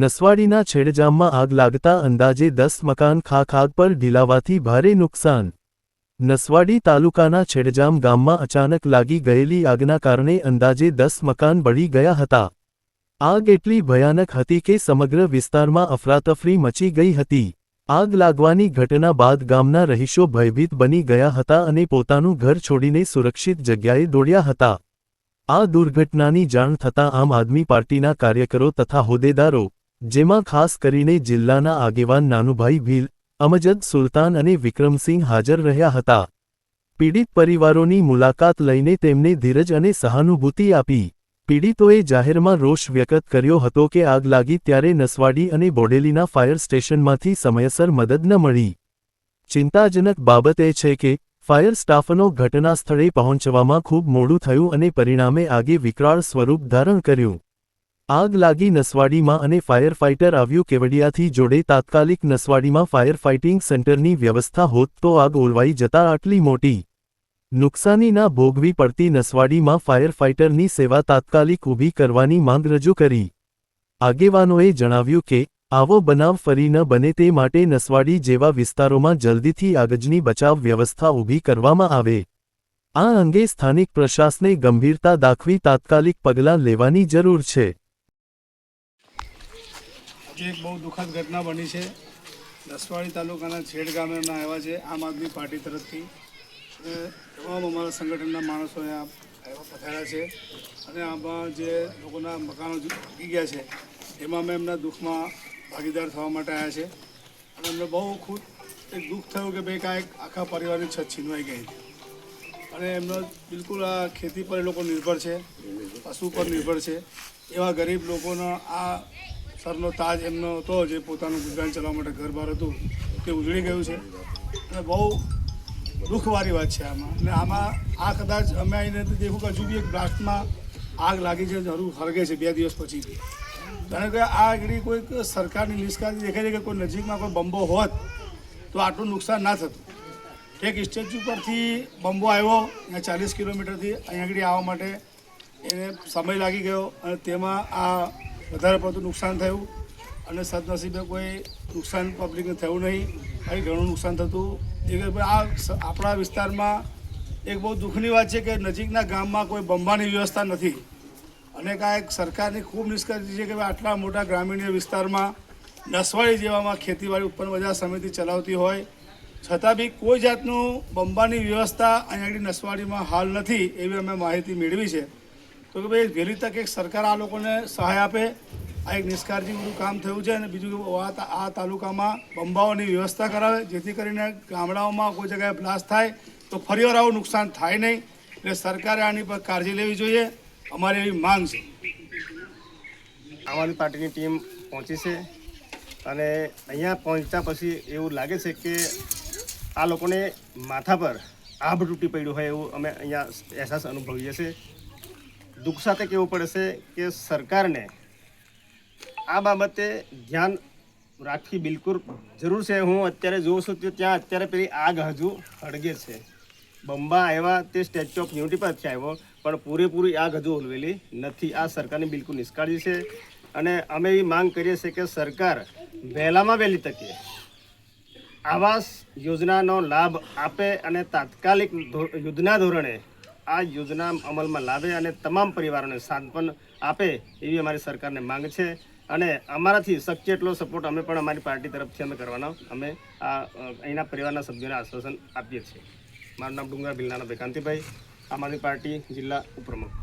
નસવાડીના છેડજામમાં આગ લાગતા અંદાજે 10 મકાન ખાક પર ઢીલાવાથી ભારે નુકસાન। નસવાડી તાલુકાના છેડજામ ગામમાં અચાનક લાગી ગયેલી આગના કારણે અંદાજે 10 મકાન બળી ગયા હતા। આગ એટલી ભયાનક હતી કે સમગ્ર વિસ્તારમાં અફરાતફરી મચી ગઈ હતી। આગ લાગવાની ઘટના બાદ ગામના રહીશો ભયભીત બની ગયા હતા અને પોતાનું ઘર છોડીને સુરક્ષિત જગ્યાએ દોડ્યા હતા। આ દુર્ઘટનાની જાણ થતાં આમ આદમી પાર્ટીના કાર્યકરો તથા હોદ્દેદારો, જેમાં ખાસ કરીને જિલ્લાના આગેવાન નાનુભાઈ ભીલ, અમજદ સુલતાન અને વિક્રમસિંહ હાજર રહ્યા હતા। પીડિત પરિવારોની મુલાકાત લઈને તેમને ધીરજ અને સહાનુભૂતિ આપી। પીડિતોએ જાહેરમાં રોષ વ્યક્ત કર્યો હતો કે આગ લાગી ત્યારે નસવાડી અને બોડેલીના ફાયર સ્ટેશનમાંથી સમયસર મદદ ન મળી। ચિંતાજનક બાબત એ છે કે ફાયર સ્ટાફનો ઘટના સ્થળે પહોંચવામાં ખૂબ મોડું થયું અને પરિણામે આગે વિકરાળ સ્વરૂપ ધારણ કર્યું। આગ લાગી નસવાડીમાં અને ફાયર ફાઇટર આવ્યું કેવડિયાથી। જોડે તાત્કાલિક નસવાડીમાં ફાયર ફાઇટિંગ સેન્ટરની વ્યવસ્થા હોત તો આગ ઓલવાઈ જતા આટલી મોટી નુકસાની ના ભોગવી પડતી। નસવાડીમાં ફાયર ફાઇટરની સેવા તાત્કાલિક ઊભી કરવાની માંગ રજૂ કરી। આગેવાનોએ જણાવ્યું કે આવો બનાવ ફરી ન બને તે માટે નસવાડી જેવા વિસ્તારોમાં જલ્દીથી આગજની બચાવ વ્યવસ્થા ઊભી કરવામાં આવે। આ અંગે સ્થાનિક પ્રશાસને ગંભીરતા દાખવી તાત્કાલિક પગલાં લેવાની જરૂર છે। આજે એક બહુ દુઃખદ ઘટના બની છે। નસવાડી તાલુકાના છેડ ગામે આવ્યા છે આમ આદમી પાર્ટી તરફથી અને તમામ અમારા સંગઠનના માણસો અહીંયા પધાર્યા છે અને આમાં જે લોકોના મકાનો તૂટી ગયા છે એમાં અમે એમના દુઃખમાં ભાગીદાર થવા માટે આવ્યા છે અને અમને બહુ ખૂબ એક દુઃખ થયું કે ભાઈ કાંઈક આખા પરિવારની છત છીનવાઈ ગઈ અને એમનો બિલકુલ આ ખેતી પર એ લોકો નિર્ભર છે, પશુ પર નિર્ભર છે। એવા ગરીબ લોકોનો આ સરનો તાજ એમનો હતો જે પોતાનું ગુજરાન ચલાવવા માટે ઘર-બાર હતું તે ઉજળી ગયું છે અને બહુ દુઃખવાળી વાત છે આમાં। અને આમાં આ કદાચ અમે આવીને દેખું કે હજુ બી એક બ્લાસ્ટમાં આગ લાગી છે, જરૂર હરગે છે 2 દિવસ પછી। કારણ કે આ આગળ કોઈક સરકારની નિષ્કાળજી દેખાય છે કે કોઈ નજીકમાં કોઈ બંબો હોત તો આટલું નુકસાન ના થતું। એક સ્ટેચ્યુ પરથી બંબો આવ્યો અહીંયા 40 કિલોમીટરથી અહીંયા આગળ આવવા માટે એને સમય લાગી ગયો અને તેમાં આ વધારે પડતું નુકસાન થયું અને સદનસીબે કોઈ નુકસાન પબ્લિકને થયું નહીં। અહીં ઘણું નુકસાન થતું। આ આપણા વિસ્તારમાં એક બહુ દુઃખની વાત છે કે નજીકના ગામમાં કોઈ બંબાની વ્યવસ્થા નથી અને કાંઈક સરકારની ખૂબ નિષ્કાળજી છે કે આટલા મોટા ગ્રામીણ વિસ્તારમાં નસવાડી જેવામાં ખેતીવાડી ઉત્પન્ન બજાર સમિતિ ચલાવતી હોય છતાં બી કોઈ જાતનું બંબાની વ્યવસ્થા અહીંયા આગળ નસવાડીમાં હાલ નથી એવી અમે માહિતી મેળવી છે। તો કે ભાઈ વહેલી તક એક સરકાર આ લોકોને સહાય આપે। આ એક નિષ્કાળજીનું કામ થયું છે અને બીજું આ તાલુકામાં બંબાઓની વ્યવસ્થા કરાવે જેથી કરીને ગામડાઓમાં કોઈ જગ્યાએ બ્લાસ્ટ થાય તો ફરીવાર આવું નુકસાન થાય નહીં। એટલે સરકારે આની પર કાળજી લેવી જોઈએ, અમારી એવી માંગ છે। આમ આદમી પાર્ટીની ટીમ પહોંચી છે અને અહીંયા પહોંચતા પછી એવું લાગે છે કે આ લોકોને માથા પર આભ તૂટી પડ્યું હોય એવું અમે અહીંયા અહેસાસ અનુભવીએ છીએ। દુઃખ સાથે કહેવું પડે છે કે સરકારને આ બાબતે ધ્યાન રાખવી બિલકુલ જરૂર છે। હું અત્યારે જોઉં છું કે ત્યાં અત્યારે પેલી આગ હજુ સળગે છે। બંબા આવ્યા તે સ્ટેચ્યુ ઓફ યુનિટી પરથી આવ્યો પણ પૂરેપૂરી આગ હજુ ઓલવેલી નથી। આ સરકારની બિલકુલ નિષ્કાળજી છે અને અમે એવી માંગ કરીએ છીએ કે સરકાર વહેલામાં વહેલી તકે આવાસ યોજનાનો લાભ આપે અને તાત્કાલિક યુદ્ધના ધોરણે આ યોજના અમલમાં લાવે અને તમામ પરિવારોને સાંત્વન આપે એવી અમારી સરકારને માંગ છે અને અમારાથી શક્ય એટલો સપોર્ટ અમે પણ અમારી પાર્ટી તરફથી અમે કરવાનો અમે આ અહીંના પરિવારના સભ્યોને આશ્વાસન આપીએ છીએ। મારું નામ ડુંગરા ભીલનાના ભેકાંતિભાઈ, આમ આદમી પાર્ટી જિલ્લા ઉપપ્રમુખ।